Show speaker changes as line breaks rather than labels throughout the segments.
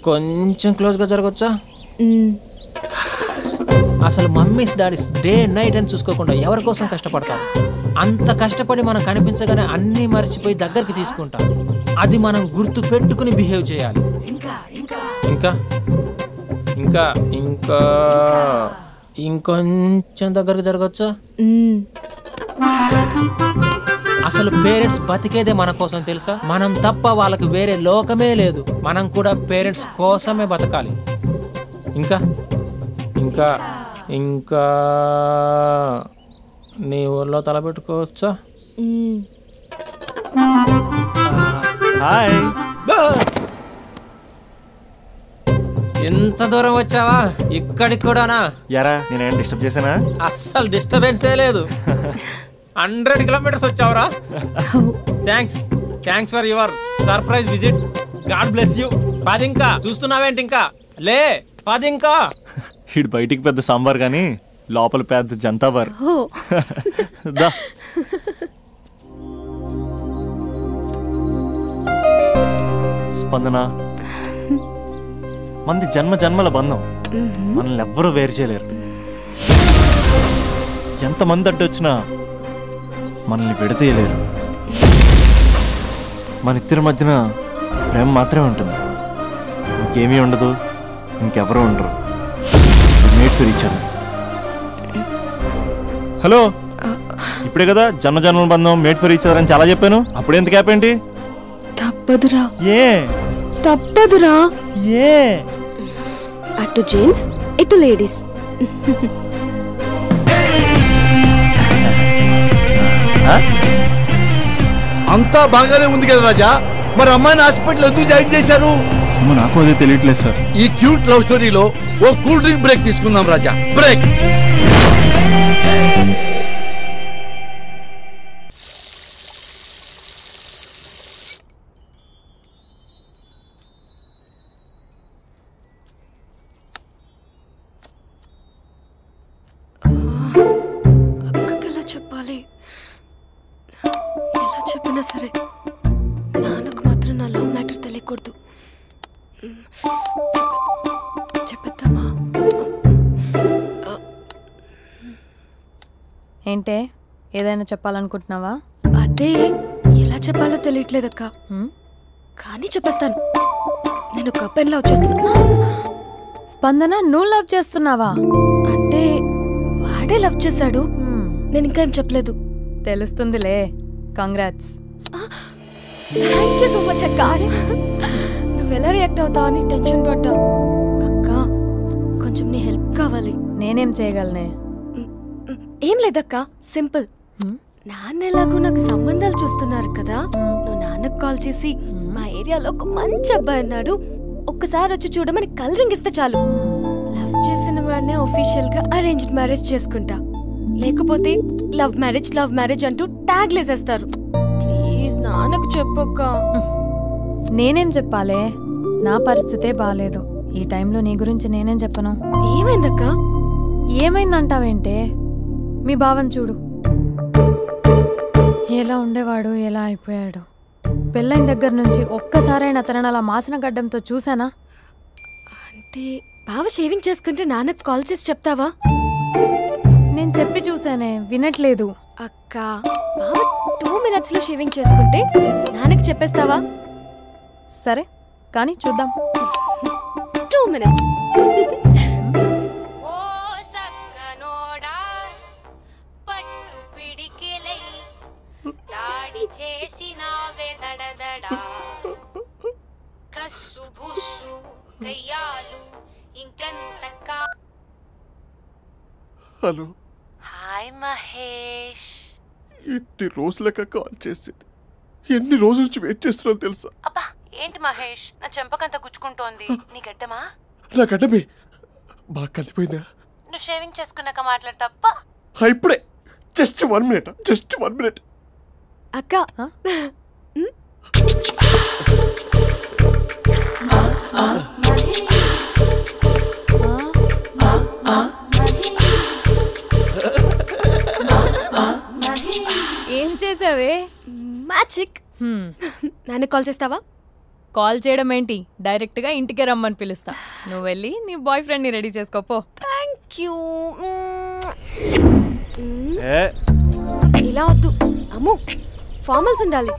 కొంచెం క్లోజ్గా జరగచ్చా? అసలు మమ్మీస్ డాడీస్ డే నైట్ అని చూసుకోకుండా ఎవరి కోసం కష్టపడతారు? అంత కష్టపడి మనం కనిపించగానే అన్నీ మర్చిపోయి దగ్గరికి తీసుకుంటాం. అది మనం గుర్తు పెట్టుకుని బిహేవ్ చేయాలి. ఇంకా ఇంకా ఇంకా ఇంకా ఇంకొంచెం దగ్గరకు జరగచ్చా? అసలు పేరెంట్స్ బతికేదే మన కోసం తెలుసా? మనం తప్ప వాళ్ళకి వేరే లోకమే లేదు. మనం కూడా పేరెంట్స్ కోసమే బతకాలి. ఇంకా ఇంకా ఇంకా నీ ఊర్లో తలపెట్టుకోవచ్చా?
హాయ్,
ఎంత దూరం వచ్చావా? ఇక్కడికి కూడానా?
యారా నేనేం డిస్టర్బ్ చేశానా?
అస్సలు డిస్టర్బెన్సే లేదు. 100 కిలోమీటర్స్ వచ్చావురా. Thanks for your surprise visit. God bless you. పదింకా చూస్తున్నావేంటి? ఇంకా లే, పదింకా.
ఇటు బయటికి పెద్ద సాంబార్ గానీ లోపల పెద్ద జంతాబార్. స్పందన, మంది జన్మ జన్మల బంధం. మనల్ని ఎవ్వరూ వేరు చేయలేరు. ఎంతమంది అడ్డొచ్చినా మనల్ని విడదీయలేరు. మన ఇద్దరి మధ్యన ప్రేమ మాత్రమే ఉంటుంది. ఇంకేమీ ఉండదు, ఇంకెవరూ ఉండరు. Made for each other. Hello, ఇప్పుడే కదా జన్మ జన్మల బంధం, మేట్ ఫర్ ఈచ్ అదర్ అని చాలా చెప్పాను. అప్పుడే ఎంత గ్యాప్ ఏంటి?
తప్పదురా.
ఏ
తప్పదురా?
ఏ
అటు జెంట్స్ ఇటు లేడీస్.
అంతా బాగానే ఉంది కదా రాజా, మరి అమ్మాయిని హాస్పిటల్ ఎందుకు జాయిన్ చేశారు?
నాకు అదే తెలియట్లేదు సార్.
ఈ క్యూట్ లవ్ స్టోరీలో ఓ కూల్ డ్రింక్ బ్రేక్ తీసుకుందాం రాజా. బ్రేక్.
అక్కకి ఎలా చెప్పాలి? ఎలా చెప్పినా సరే నాన్నకు మాత్రం నా లవ్ మ్యాటర్ తెలియకూడదు. చెప్పేద్దామా?
ఏంటే, ఏదైనా చెప్పాలనుకుంటున్నావా?
అదే ఎలా చెప్పాలో తెలియట్లేదక్క. కానీ చెప్పేస్తాను. నేను ఒక అబ్బాయిని లవ్ చేస్తున్నా.
స్పందన, నువ్వు లవ్ చేస్తున్నావా?
అంటే వాడే లవ్ చేశాడు. నేను ఇంకా ఏం చెప్పలేదు.
తెలుస్తుందిలే. Congrats.
Thank you so much అక్క. నువ్వు ఎలా రియాక్ట్ అవుతావు అని టెన్షన్ పడ్డా. అక్క, కొంచెం నీ హెల్ప్ కావాలి.
నేనేం చేయగలనే?
ఏం లేదక్క, సింపుల్. నాన్న ఎలాగో నాకు సంబంధాలు చూస్తున్నారు కదా, నువ్వు నాన్నకు కాల్ చేసి మా ఏరియాలో ఒక మంచి అబ్బాయి అన్నాడు, ఒక్కసారి వచ్చి చూడమని కలరింగ్ ఇస్తే చాలు. లవ్ చేసిన వాడినే ఒఫీషియల్ గా అరేంజ్డ్ మ్యారేజ్ చేసుకుంటా. లేకపోతే లవ్ మ్యారేజ్ అంటూ ట్యాగ్ లేసేస్తారు. ప్లీజ్ నాన్నకు చెప్పక్క.
నేనేం చెప్పాలే? నా పరిస్థితే బాలేదు. ఈ టైంలో నీ గురించి నేనేం చెప్పను?
ఏమైందక్క?
ఏమైందంటావేంటే? మీ భావం చూడు, ఎలా ఉండేవాడు, ఎలా అయిపోయాడు. పెళ్ళైన దగ్గర నుంచి ఒక్కసారైనా తనని అలా మాసిన గడ్డంతో చూసానా?
అంటే బావ షేవింగ్ చేసుకుంటే నాన్నకు కాల్ చేసి చెప్తావా?
నేను చెప్పి చూసానే, వినట్లేదు.
అక్క, బావ 2 minutes లో షేవింగ్ చేసుకుంటే నాన్నకు చెప్పేస్తావా?
సరే, కానీ చూద్దాం.
2 minutes.
హలో.
హాయ్ మహేష్.
ఇన్ని రోజులక కాల్ చేసేది. ఎన్ని రోజుల నుంచి వెయిట్ చేస్తున్నావు తెలుసా?
అబ్బా, ఏంటి మహేష్, నా చెంపకంత గుచ్చుకుంటోంది. నీ గడ్డమా?
నా గడ్డమే బాగా కలిపోయిందా?
నువ్వు షేవింగ్ చేసుకున్నాక మాట్లాడతాప్పా.
ఇప్పుడే జస్ట్ 1 minute.
అక్క,
ఏం చేసావే?
మ్యాజిక్. నాన్న కాల్ చేస్తావా?
కాల్ చేయడం ఏంటి, డైరెక్ట్ గా ఇంటికే రమ్మని పిలుస్తా. నువ్వు వెళ్ళి నీ బాయ్ ఫ్రెండ్ ని రెడీ చేసుకోపో.
Thank you.
ఏ
ఇలా వద్దు అమ్ము, ఫార్మల్స్ ఉండాలి.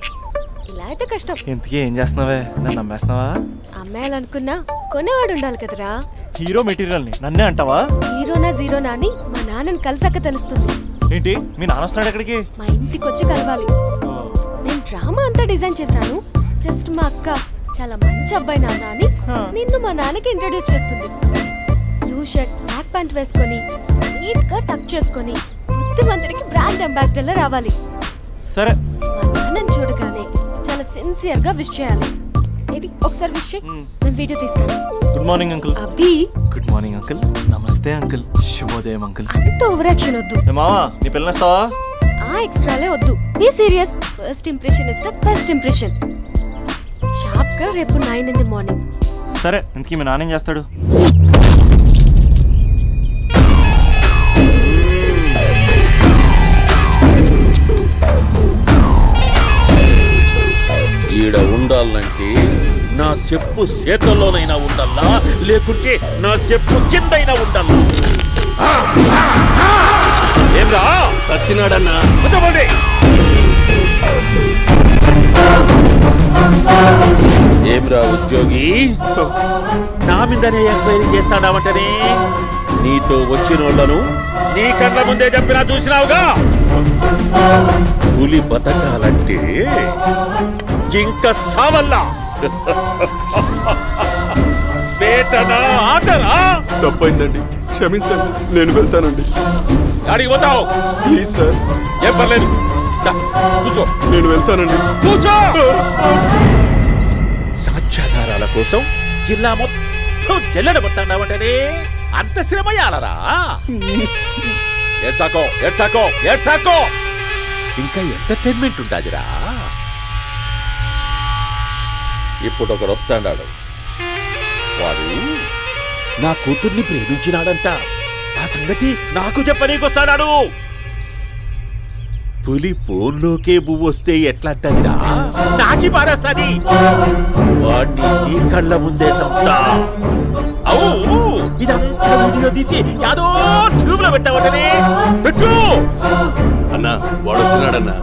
ఇలా అయితే కష్టం.
ఇంతకీ ఏం చేస్తున్నావే? నన్ను నమ్మేస్తున్నావా?
అమ్మాయాలనుకున్నా కొనేవాడు ఉండాలి కదరా.
హీరో మెటీరియల్ ని నన్నే అంటావా?
హీరోనా జీరోనా అని మా నాన్నని కలిసాక తెలుస్తుంది.
ఏంటి మీ నాన్న వస్తున్నాడు ఎక్కడికి?
మా ఇంటికి వచ్చి కలవాలి. నేను డ్రామా అంతా డిజైన్ చేశాను. జస్ట్ మా అక్క చాలా మంచి అబ్బాయి నాన్న అని నిన్ను మా నాన్నకి ఇంట్రడ్యూస్ చేస్తుంది. బ్లూ షర్ట్ బ్లాక్ ప్యాంట్ వేసుకొని నీట్ గా టక్ చేసుకొని బుద్ధిమంతుడికి బ్రాండ్ అంబాసిడర్ రావాలి.
సరే.
మా నాన్నని చూడగానే చాలా సిన్సియర్ గా విష్ చేయాలి. ఇది ఒకసారి విష్ చేయి, నేను వీడియో తీస్తాను.
Good morning uncle.
Abhi.
Good morning uncle. నమస్తే అంకుల్. శుభోదయం అంకుల్.
అంత ఓవర్ యాక్షన్ వద్దు.
మావా నీ పిల్లనిస్తావా?
ఆ ఎక్స్ట్రాలే వద్దు. Be serious. First impression is the best impression. Sharp గా రేపు 9 in the morning.
సరే. ఇంతకీ మీ నాన్న ఏం చేస్తాడు?
ఈడ ఉండాలంటే నా చెప్పు చేతల్లోనైనా ఉండాలా, లేకుంటే నా చెప్పు కిందైనా ఉండాలా. ఏమ్రా
సచ్చినాడన్నా?
ఏమ్రా ఉద్యోగి, నా మీదనే ఎంక్వైరీ చేస్తాడావంటనే? నీతో వచ్చినోళ్లను నీ కళ్ళ ముందే చెప్పినా చూసినావుగా. పులి బతకాలంటే జింక సావల్లా. పేటనా ఆటనా?
తప్పైందండి, క్షమించండి. నేను వెళ్తానండి.
అడిగి పోతావు?
Please sir.
ఏం పర్లేదు, కూర్చో.
నేను వెళ్తానండి.
కూర్చో. సాక్ష్యాధారాల కోసం జిల్లా మొత్తం చెల్లెడబొట్టాడావంటనే? అంత శ్రమయాలరా? ఏడ్సాకో ఏడ్సాకో ఏడ్సాకో. ఇంకా ఎంటర్టైన్మెంట్ ఉండాదిరా. ఇప్పుడు ఒకడు వస్తాడాడు. వాడు నా కూతుర్ని ప్రేమించినాడంట. ఆ సంగతి నాకు చెప్పనీకొస్తాడాడు. పులి పోన్లోకే పువ్వు వస్తే ఎట్లాంటదిరా? నాకి పారేస్తాది. వాడిని నీ కళ్ళ ముందే సంతా. అవు ఇదంతా వీడియో తీసి యాదో ట్యూబ్ లో పెట్టావటనే. పెట్టు
అన్నా, వాడు వచ్చినాడన్నా.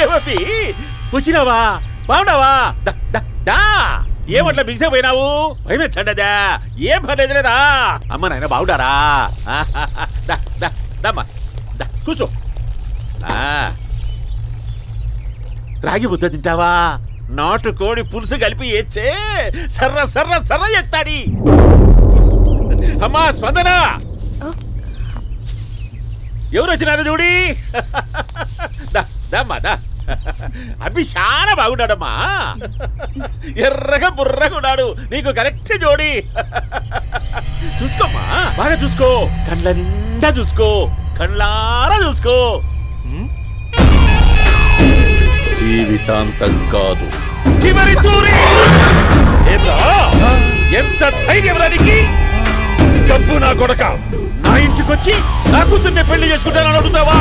ఏమీ వచ్చినావా? బాగున్నావా? ఏమట్లా బిగిసే పోయినావు? భయమేచ్చండదా? ఏం పర్లేదులేదా? అమ్మ నాయన బాగుండారా? కూర్చో. రాగి ముద్ద తింటావా? నాటుకోడి పులుసు కలిపి ఏచ్చే సర్ర సర్ర సర్ర ఎత్తాడి. అమ్మా స్పందన, ఎవరు వచ్చినారు చూడి. అభి చాలా బాగున్నాడమ్మా. ఎర్రగా బుర్రగా ఉన్నాడు. నీకు కరెక్ట్ జోడి. చూసుకోమ్మా, బాగా చూసుకో. కళ్ళ నిండా చూసుకో, కళ్ళారా చూసుకో. జీవితాంతం కాదు, చివరి తూరి. ఎంత ధైర్యం రానికి? గబ్బు నా కొడక, నా ఇంటికొచ్చి నా కూతుర్ని పెళ్లి చేసుకుంటానని అడుగుతావా?